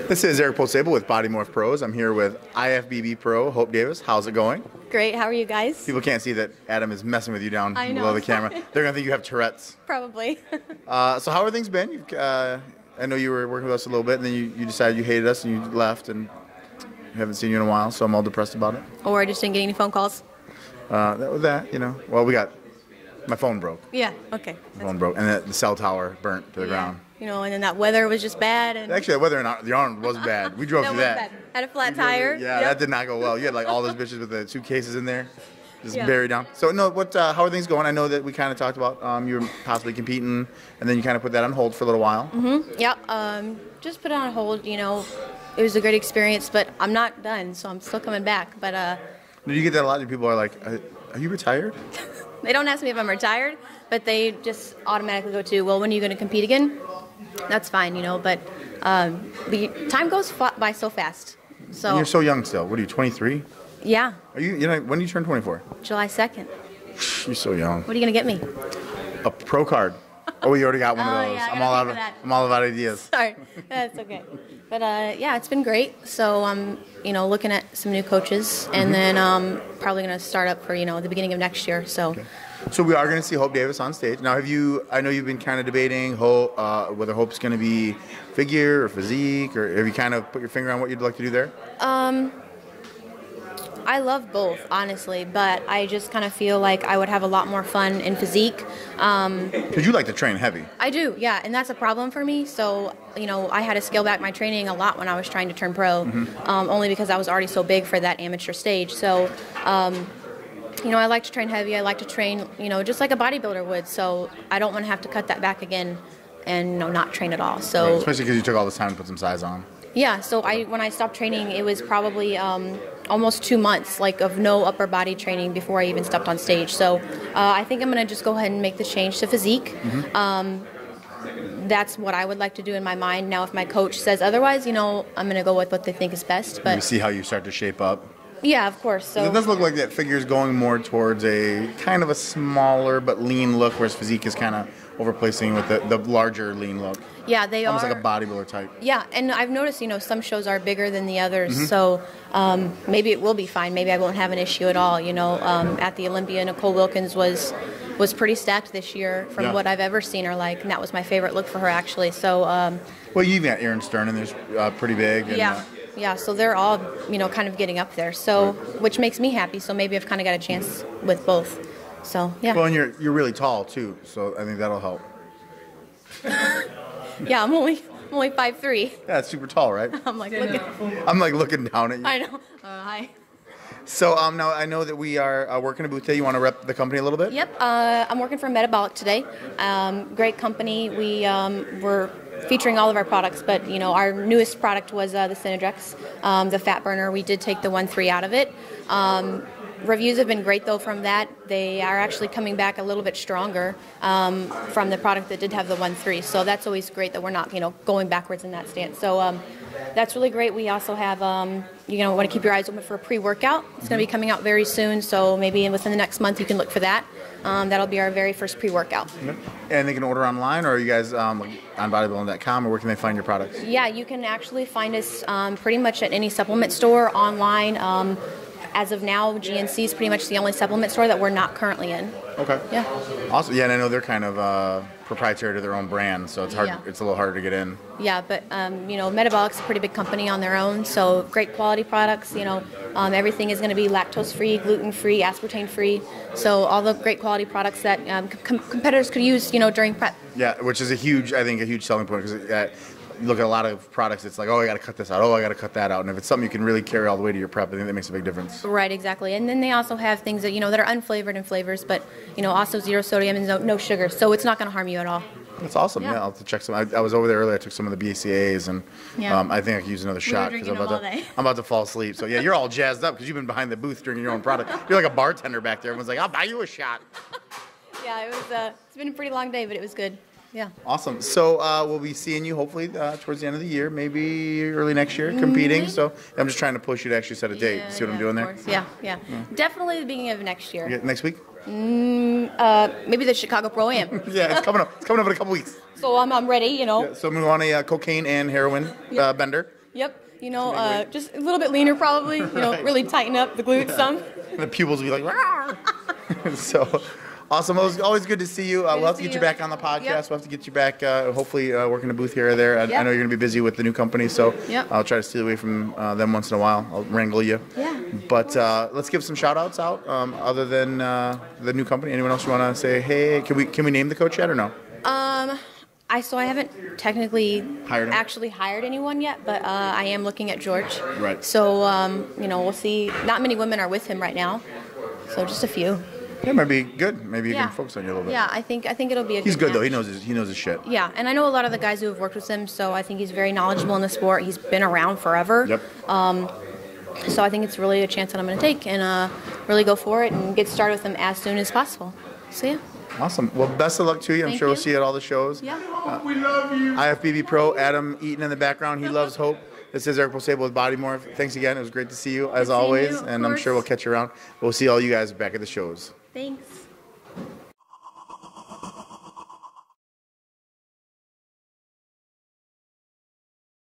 This is Eric Posable with Body Morph Pros. I'm here with IFBB Pro, Hope Davis. How's it going? Great. How are you guys? People can't see that Adam is messing with you down below the camera. Sorry. They're going to think you have Tourette's. Probably. So how are things been? I know you were working with us a little bit, and then you decided you hated us, and you left, and haven't seen you in a while, so I'm all depressed about it. Or I just didn't get any phone calls? That, you know. Well, my phone broke. Yeah, okay. My phone broke, and the cell tower burnt to the ground. You know, and then that weather was just bad. And Actually, the weather in the arm was bad. We drove through that. Bad. Had a flat tire. Yeah, that did not go well. You had like all those bitches with the suitcases in there, just Yeah. buried down. So no, how are things going? I know that we kind of talked about you were possibly competing, and then you kind of put that on hold for a little while. Mm-hmm. Yeah. Just put it on hold. You know, it was a great experience, but I'm not done, so I'm still coming back. But Do you get that a lot? People are like, "Are you retired?" They don't ask me if I'm retired, but they just automatically go to, well, when are you going to compete again? That's fine, you know, but the time goes by so fast. So And you're so young still. What are you, 23? Yeah, Are you? You know, when do you turn 24? July 2nd. You're so young. What are you going to get me? A pro card. Oh, you already got one of those. Yeah, I I'm gotta all pay out for of. that. I'm all out of ideas. Sorry, that's okay. But yeah, it's been great. So I'm, looking at some new coaches, and then probably going to start up for, the beginning of next year. So. Okay. So we are going to see Hope Davis on stage. Now, I know you've been kind of debating whether Hope's going to be figure or physique, or have you kind of put your finger on what you'd like to do there? I love both, honestly, but I just kind of feel like I would have a lot more fun in physique. Because you like to train heavy. I do, yeah, and that's a problem for me. So, I had to scale back my training a lot when I was trying to turn pro, only because I was already so big for that amateur stage. So, I like to train heavy. I like to train, just like a bodybuilder would. So I don't want to have to cut that back again and not train at all. So Right. Especially because you took all this time to put some size on. Yeah, so when I stopped training, it was probably almost 2 months of no upper body training before I even stepped on stage. So I think I'm going to just go ahead and make the change to physique. That's what I would like to do in my mind. Now, if my coach says otherwise, I'm going to go with what they think is best. But You see how you start to shape up. Yeah, of course. So It does look like that figure is going more towards a kind of a smaller but lean look, whereas physique is kind of overplacing with the larger lean look. Yeah, they Almost are. like a bodybuilder type. Yeah, and I've noticed, some shows are bigger than the others, so maybe it will be fine. Maybe I won't have an issue at all. At the Olympia, Nicole Wilkins was pretty stacked this year from what I've ever seen her like, and that was my favorite look for her, actually. So, Well, you even got Aaron Stern, and there's pretty big. And, yeah, so they're all, kind of getting up there, so which makes me happy. So maybe I've kind of got a chance with both. So, yeah. Well, and you're really tall, too, so I think that'll help. Yeah, I'm only 5'3". Yeah, that's super tall, right? I'm looking down at you. I know. Hi. So now I know that we are working a booth today. You want to rep the company a little bit? Yep, I'm working for Metabolic today. Great company. We're featuring all of our products, but our newest product was the Synedrex, the fat burner. We did take the 1.3 out of it. Reviews have been great, though, from that. They are actually coming back a little bit stronger from the product that did have the 1.3. So that's always great that we're not, going backwards in that stance. So that's really great. We also have, want to keep your eyes open for a pre-workout. It's going to be coming out very soon, so maybe within the next month you can look for that. That'll be our very first pre-workout. And they can order online, or are you guys on bodybuilding.com, or where can they find your products? Yeah, you can actually find us pretty much at any supplement store online. As of now, GNC is pretty much the only supplement store that we're not currently in. Okay. Yeah. Awesome. Yeah, and I know they're kind of proprietary to their own brand, so it's hard. Yeah. It's a little harder to get in. Yeah, but Metabolic's a pretty big company on their own, so great quality products. Everything is going to be lactose-free, gluten-free, aspartame-free. So all the great quality products that competitors could use, during prep. Yeah, which is a huge selling point, because you look at a lot of products, it's like, oh, I got to cut this out, oh, I got to cut that out. And if it's something you can really carry all the way to your prep, I think that makes a big difference. Right, exactly. And then they also have things that, that are unflavored in flavors, but, also zero sodium and no sugar. So it's not going to harm you at all. That's awesome. Yeah, I'll have to check some. I was over there earlier. I took some of the BCAAs, and I think I could use another shot because I'm about to fall asleep. So yeah, you're all jazzed up because you've been behind the booth drinking your own product. You're like a bartender back there. Everyone's like, I'll buy you a shot. Yeah, it was. It's been a pretty long day, but it was good. Yeah. Awesome. So we'll be seeing you hopefully towards the end of the year, maybe early next year, competing. So I'm just trying to push you to actually set a date. See what I'm doing there? Yeah. Definitely the beginning of next year. Next week? Maybe the Chicago Pro-Am. Yeah, it's coming up. It's coming up in a couple weeks. So I'm ready, Yeah, so I'm going to go on a cocaine and heroin bender. Yep. You know, just a little bit leaner probably. You know, really tighten up the glutes some. And the pupils will be like, so awesome. Well, it's always good to see you. We'll have to get you back on the podcast. Yep. We'll have to get you back, hopefully working a booth here or there. I know you're going to be busy with the new company, so I'll try to steal away from them once in a while. I'll wrangle you. Yeah. But let's give some shout-outs out other than the new company. Anyone else you want to say, hey, can we name the coach yet or no? I haven't technically hired anyone yet, but I am looking at George. Right. So, you know, we'll see. Not many women are with him right now, so just a few. Yeah, might be good. Maybe you can focus on you a little bit. Yeah, I think it'll be a He's good match. though. He knows his shit. Yeah, and I know a lot of the guys who have worked with him, so I think he's very knowledgeable in the sport. He's been around forever. Yep. So I think it's really a chance that I'm going to take and really go for it and get started with him as soon as possible. So yeah. Awesome. Well, best of luck to you. I'm sure we'll see you at all the shows. Yeah. We love you. IFBB Pro, Adam Eaton in the background. He loves Hope. This is Eric Posable with Bodymorph. Thanks again. It was great to see you as always, and I'm sure we'll catch you around. We'll see all you guys back at the shows. Thanks.